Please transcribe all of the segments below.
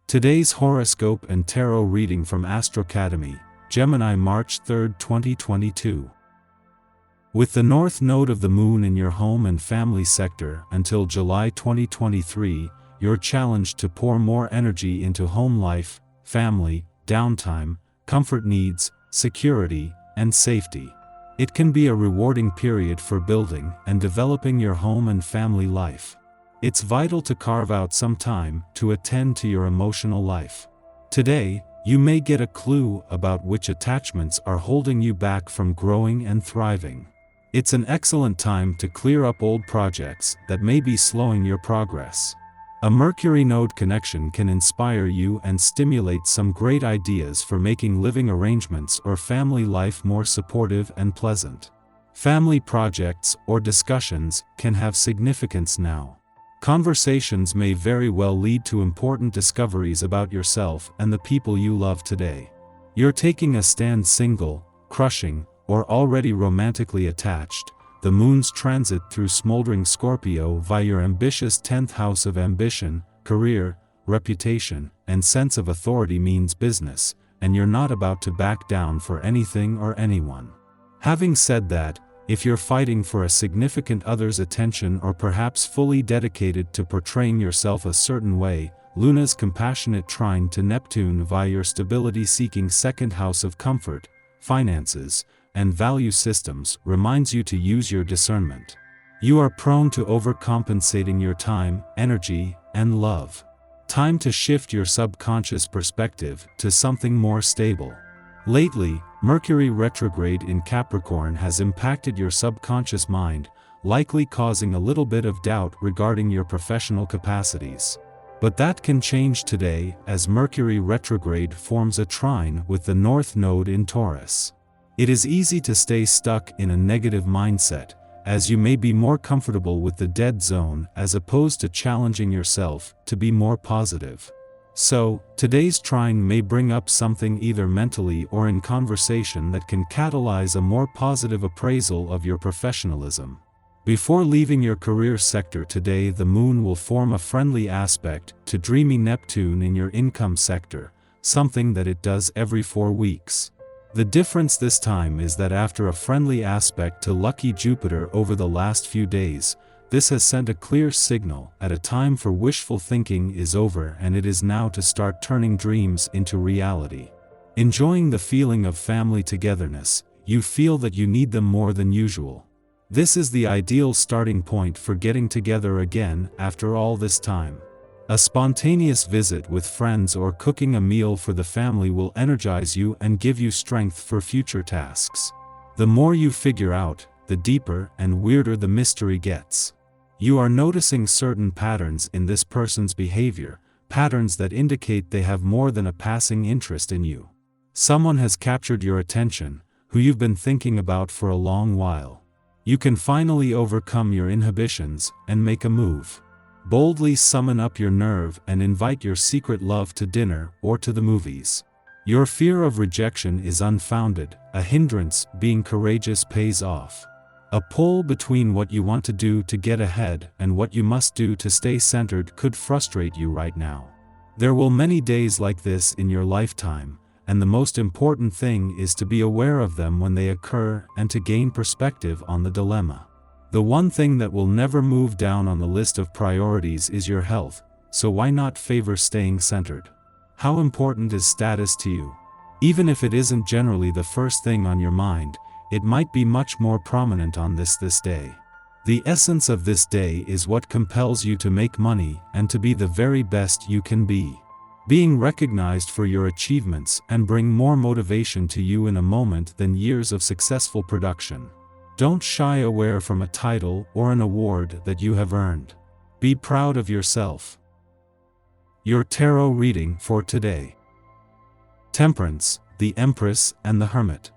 Today's horoscope and tarot reading from Astrocademy, Gemini, March 3, 2022. With the north node of the moon in your home and family sector until July 2023, you're challenged to pour more energy into home life, family, downtime, comfort needs, security, and safety. It can be a rewarding period for building and developing your home and family life. It's vital to carve out some time to attend to your emotional life. Today, you may get a clue about which attachments are holding you back from growing and thriving. It's an excellent time to clear up old projects that may be slowing your progress. A Mercury node connection can inspire you and stimulate some great ideas for making living arrangements or family life more supportive and pleasant. Family projects or discussions can have significance now. Conversations may very well lead to important discoveries about yourself and the people you love today. You're taking a stand single, crushing, or already romantically attached. The moon's transit through smoldering Scorpio via your ambitious 10th house of ambition, career, reputation, and sense of authority means business, and you're not about to back down for anything or anyone. Having said that, if you're fighting for a significant other's attention or perhaps fully dedicated to portraying yourself a certain way, Luna's compassionate trine to Neptune via your stability-seeking second house of comfort, finances, and value systems reminds you to use your discernment. You are prone to overcompensating your time, energy, and love. Time to shift your subconscious perspective to something more stable. Lately, Mercury retrograde in Capricorn has impacted your subconscious mind, likely causing a little bit of doubt regarding your professional capacities. But that can change today as Mercury retrograde forms a trine with the north node in Taurus. It is easy to stay stuck in a negative mindset, as you may be more comfortable with the dead zone as opposed to challenging yourself to be more positive. So, today's trine may bring up something either mentally or in conversation that can catalyze a more positive appraisal of your professionalism. Before leaving your career sector today, the moon will form a friendly aspect to dreamy Neptune in your income sector, something that it does every 4 weeks. The difference this time is that after a friendly aspect to lucky Jupiter over the last few days, this has sent a clear signal that a time for wishful thinking is over and it is now to start turning dreams into reality. Enjoying the feeling of family togetherness, you feel that you need them more than usual. This is the ideal starting point for getting together again after all this time. A spontaneous visit with friends or cooking a meal for the family will energize you and give you strength for future tasks. The more you figure out, the deeper and weirder the mystery gets. You are noticing certain patterns in this person's behavior, patterns that indicate they have more than a passing interest in you. Someone has captured your attention, who you've been thinking about for a long while. You can finally overcome your inhibitions and make a move. Boldly summon up your nerve and invite your secret love to dinner or to the movies. Your fear of rejection is unfounded, a hindrance. Being courageous pays off. A pull between what you want to do to get ahead and what you must do to stay centered could frustrate you right now. There will many days like this in your lifetime, and the most important thing is to be aware of them when they occur and to gain perspective on the dilemma. The one thing that will never move down on the list of priorities is your health, so why not favor staying centered? How important is status to you? Even if it isn't generally the first thing on your mind, it might be much more prominent on this day. The essence of this day is what compels you to make money and to be the very best you can be. Being recognized for your achievements and bring more motivation to you in a moment than years of successful production. Don't shy away from a title or an award that you have earned. Be proud of yourself. Your tarot reading for today. Temperance, the Empress and the Hermit.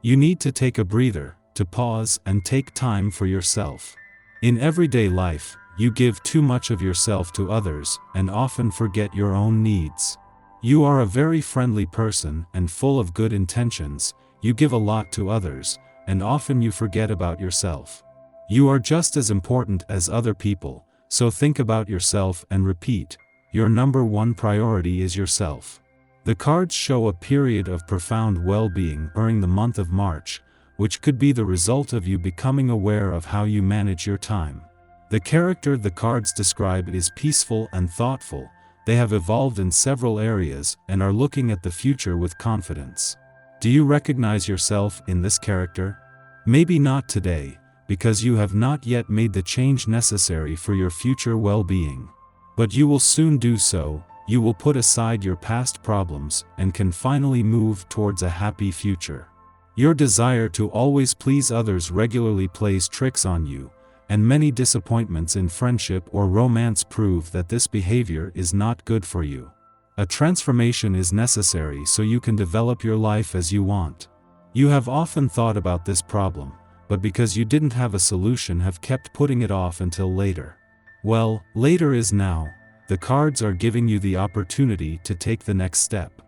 You need to take a breather, to pause and take time for yourself. In everyday life, you give too much of yourself to others and often forget your own needs. You are a very friendly person and full of good intentions. You give a lot to others, and often you forget about yourself. You are just as important as other people, so think about yourself and repeat, your number one priority is yourself. The cards show a period of profound well-being during the month of March, which could be the result of you becoming aware of how you manage your time. The character the cards describe is peaceful and thoughtful. They have evolved in several areas and are looking at the future with confidence. Do you recognize yourself in this character? Maybe not today, because you have not yet made the change necessary for your future well-being. But you will soon do so. You will put aside your past problems and can finally move towards a happy future. Your desire to always please others regularly plays tricks on you, and many disappointments in friendship or romance prove that this behavior is not good for you. A transformation is necessary so you can develop your life as you want. You have often thought about this problem, but because you didn't have a solution have kept putting it off until later. Well, later is now. The cards are giving you the opportunity to take the next step.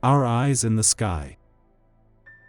Our eyes in the sky.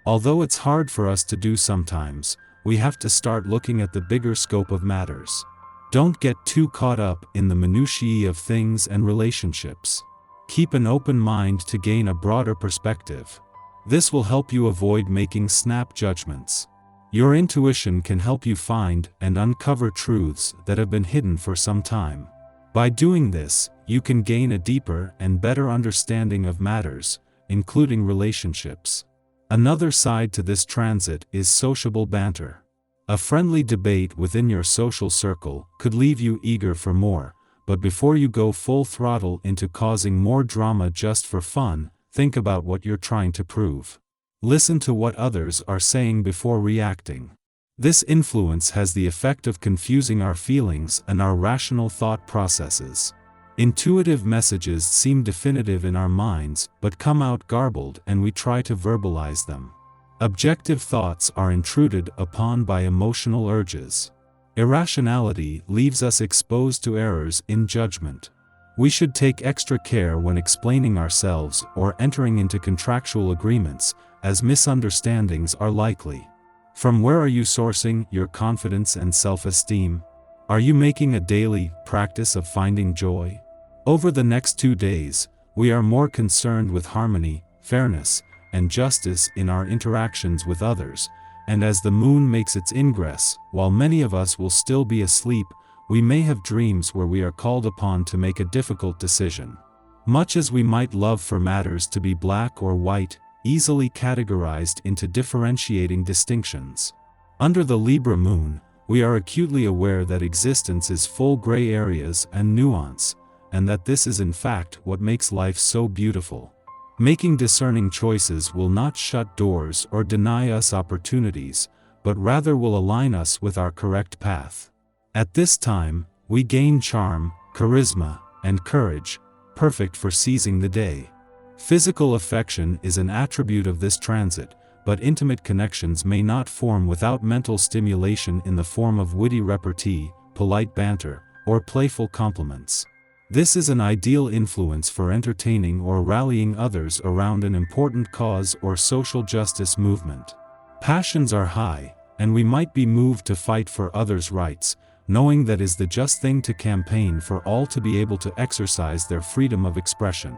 Although it's hard for us to do sometimes, we have to start looking at the bigger scope of matters. Don't get too caught up in the minutiae of things and relationships. Keep an open mind to gain a broader perspective. This will help you avoid making snap judgments. Your intuition can help you find and uncover truths that have been hidden for some time. By doing this, you can gain a deeper and better understanding of matters, including relationships. Another side to this transit is sociable banter. A friendly debate within your social circle could leave you eager for more, but before you go full throttle into causing more drama just for fun, think about what you're trying to prove. Listen to what others are saying before reacting. This influence has the effect of confusing our feelings and our rational thought processes. Intuitive messages seem definitive in our minds but come out garbled and we try to verbalize them. Objective thoughts are intruded upon by emotional urges. Irrationality leaves us exposed to errors in judgment. We should take extra care when explaining ourselves or entering into contractual agreements, as misunderstandings are likely. From where are you sourcing your confidence and self-esteem? Are you making a daily practice of finding joy? Over the next 2 days, we are more concerned with harmony, fairness, and justice in our interactions with others, and as the moon makes its ingress, while many of us will still be asleep, we may have dreams where we are called upon to make a difficult decision. Much as we might love for matters to be black or white, easily categorized into differentiating distinctions. Under the Libra moon, we are acutely aware that existence is full gray areas and nuance, and that this is in fact what makes life so beautiful. Making discerning choices will not shut doors or deny us opportunities, but rather will align us with our correct path. At this time, we gain charm, charisma, and courage, perfect for seizing the day. Physical affection is an attribute of this transit, but intimate connections may not form without mental stimulation in the form of witty repartee, polite banter, or playful compliments. This is an ideal influence for entertaining or rallying others around an important cause or social justice movement. Passions are high, and we might be moved to fight for others' rights, knowing that is the just thing to campaign for all to be able to exercise their freedom of expression.